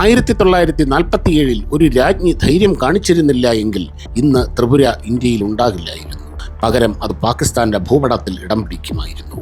1947 ഒരു രാജ്ഞി ധൈര്യം കാണിച്ചിരുന്നില്ല എങ്കിൽ ഇന്ന് ത്രിപുര ഇന്ത്യയിൽ ഉണ്ടാകില്ലായിരുന്നു. പകരം അത് പാകിസ്ഥാന്റെ ഭൂപടത്തിൽ ഇടം പിടിക്കുമായിരുന്നു.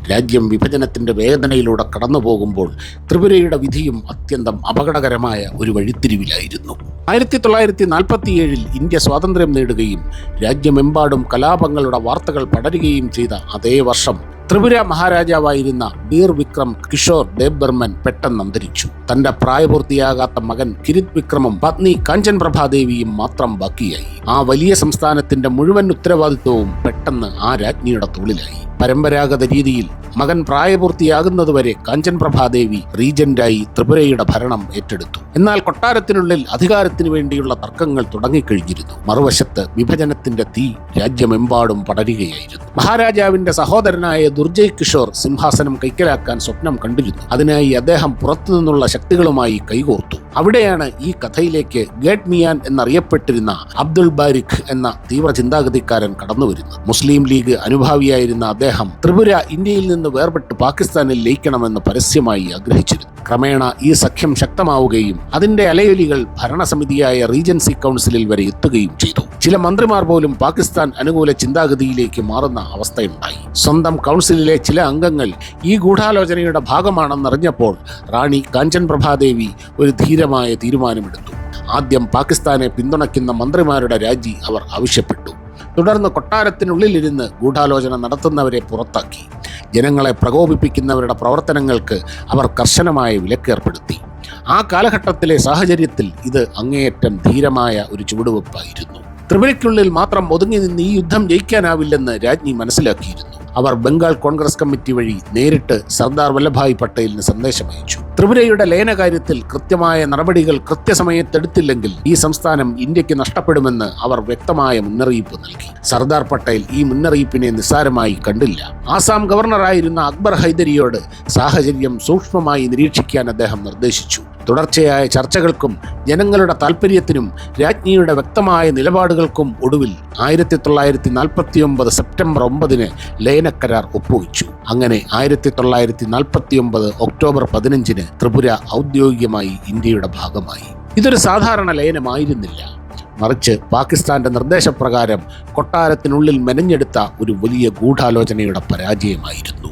രാജ്യം വിഭജനത്തിന്റെ വേദനയിലൂടെ കടന്നു പോകുമ്പോൾ ത്രിപുരയുടെ വിധിയും അത്യന്തം അപകടകരമായ ഒരു വഴിത്തിരിവിലായിരുന്നു. 1947 ഇന്ത്യ സ്വാതന്ത്ര്യം നേടുകയും രാജ്യമെമ്പാടും കലാപങ്ങളുടെ വാർത്തകൾ പടരുകയും ചെയ്ത അതേ വർഷം ത്രിപുര മഹാരാജാവായിരുന്ന ബീർ വിക്രം കിഷോർ ദേബ് ബർമൻ പെട്ടെന്ന് അന്തരിച്ചു. തന്റെ പ്രായപൂർത്തിയാകാത്ത മകൻ കിരിത് വിക്രമും പത്നി കാഞ്ചൻ പ്രഭാദേവിയും മാത്രം ബാക്കിയായി. ആ വലിയ സംസ്ഥാനത്തിന്റെ മുഴുവൻ ഉത്തരവാദിത്വവും പെട്ടെന്ന് ആ രാജ്ഞിയുടെ തോളിലായി. പരമ്പരാഗത രീതിയിൽ മകൻ പ്രായപൂർത്തിയാകുന്നതുവരെ കാഞ്ചൻ പ്രഭാദേവി റീജന്റായി ത്രിപുരയുടെ ഭരണം ഏറ്റെടുത്തു. എന്നാൽ കൊട്ടാരത്തിനുള്ളിൽ അധികാരത്തിനു വേണ്ടിയുള്ള തർക്കങ്ങൾ തുടങ്ങിക്കഴിഞ്ഞിരുന്നു. മറുവശത്ത് വിഭജനത്തിന്റെ തീ രാജ്യമെമ്പാടും പടരുകയായിരുന്നു. മഹാരാജാവിന്റെ സഹോദരനായ ദുർജയ് കിഷോർ സിംഹാസനം കൈക്കലാക്കാൻ സ്വപ്നം കണ്ടിരുന്നു. അതിനായി അദ്ദേഹം പുറത്തുനിന്നുള്ള ശക്തികളുമായി കൈകോർത്തു. അവിടെയാണ് ഈ കഥയിലേക്ക് ഗേട്ട് മിയാൻ എന്നറിയപ്പെട്ടിരുന്ന അബ്ദുൾ ബാരിഖ് എന്ന തീവ്ര ചിന്താഗതിക്കാരൻ കടന്നുവരുന്നത്. മുസ്ലിം ലീഗ് അനുഭാവിയായിരുന്ന അദ്ദേഹം ത്രിപുര ഇന്ത്യയിൽ നിന്ന് വേർപെട്ട് പാകിസ്ഥാനിൽ ലയിക്കണമെന്ന് പരസ്യമായി ആഗ്രഹിച്ചിരുന്നു. ക്രമേണ ഈ സഖ്യം ശക്തമാവുകയും അതിന്റെ അലയൊലികൾ ഭരണസമിതിയായ റീജൻസി കൗൺസിലിൽ വരെ എത്തുകയും ചെയ്തു. ചില മന്ത്രിമാർ പോലും പാകിസ്ഥാൻ അനുകൂല ചിന്താഗതിയിലേക്ക് മാറുന്ന അവസ്ഥയുണ്ടായി. സ്വന്തം കൗൺസിലിലെ ചില അംഗങ്ങൾ ഈ ഗൂഢാലോചനയുടെ ഭാഗമാണെന്നറിഞ്ഞപ്പോൾ റാണി കാഞ്ചൻ പ്രഭാദേവി ഒരു ധീരമായ തീരുമാനമെടുത്തു. ആദ്യം പാകിസ്ഥാനെ പിന്തുണയ്ക്കുന്ന മന്ത്രിമാരുടെ രാജി അവർ ആവശ്യപ്പെട്ടു. തുടർന്ന് കൊട്ടാരത്തിനുള്ളിലിരുന്ന് ഗൂഢാലോചന നടത്തുന്നവരെ പുറത്താക്കി. ജനങ്ങളെ പ്രകോപിപ്പിക്കുന്നവരുടെ പ്രവർത്തനങ്ങൾക്ക് അവർ കർശനമായ വിലക്കേർപ്പെടുത്തി. ആ കാലഘട്ടത്തിലെ സാഹചര്യത്തിൽ ഇത് അങ്ങേയറ്റം ധീരമായ ഒരു ചുവടുവെപ്പായിരുന്നു. ത്രിപുരയ്ക്കുള്ളിൽ മാത്രം ഒതുങ്ങി നിന്ന് ഈ യുദ്ധം ജയിക്കാനാവില്ലെന്ന് രാജ്ഞി മനസ്സിലാക്കിയിരുന്നു. അവർ ബംഗാൾ കോൺഗ്രസ് കമ്മിറ്റി വഴി നേരിട്ട് സർദാർ വല്ലഭായ് പട്ടേലിന് സന്ദേശമയച്ചു. ത്രിപുരയുടെ ലയന കാര്യത്തിൽ കൃത്യമായ നടപടികൾ കൃത്യസമയത്തെടുത്തില്ലെങ്കിൽ ഈ സംസ്ഥാനം ഇന്ത്യക്ക് നഷ്ടപ്പെടുമെന്ന് അവർ വ്യക്തമായ മുന്നറിയിപ്പ് നൽകി. സർദാർ പട്ടേൽ ഈ മുന്നറിയിപ്പിനെ നിസ്സാരമായി കണ്ടില്ല. ആസാം ഗവർണറായിരുന്ന അക്ബർ ഹൈദരിയോട് സാഹചര്യം സൂക്ഷ്മമായി നിരീക്ഷിക്കാൻ അദ്ദേഹം നിർദ്ദേശിച്ചു. തുടർച്ചയായ ചർച്ചകൾക്കും ജനങ്ങളുടെ താൽപ്പര്യത്തിനും രാജ്ഞിയുടെ വ്യക്തമായ നിലപാടുകൾക്കും ഒടുവിൽ 1949 സെപ്റ്റംബർ 9 ലയനക്കരാർ ഒപ്പുവെച്ചു. അങ്ങനെ 1949 ഒക്ടോബർ 15 ത്രിപുര ഔദ്യോഗികമായി ഇന്ത്യയുടെ ഭാഗമായി. ഇതൊരു സാധാരണ ലയനമായിരുന്നില്ല, മറിച്ച് പാകിസ്ഥാന്റെ നിർദ്ദേശപ്രകാരം കൊട്ടാരത്തിനുള്ളിൽ മെനഞ്ഞെടുത്ത ഒരു വലിയ ഗൂഢാലോചനയുടെ പരാജയമായിരുന്നു.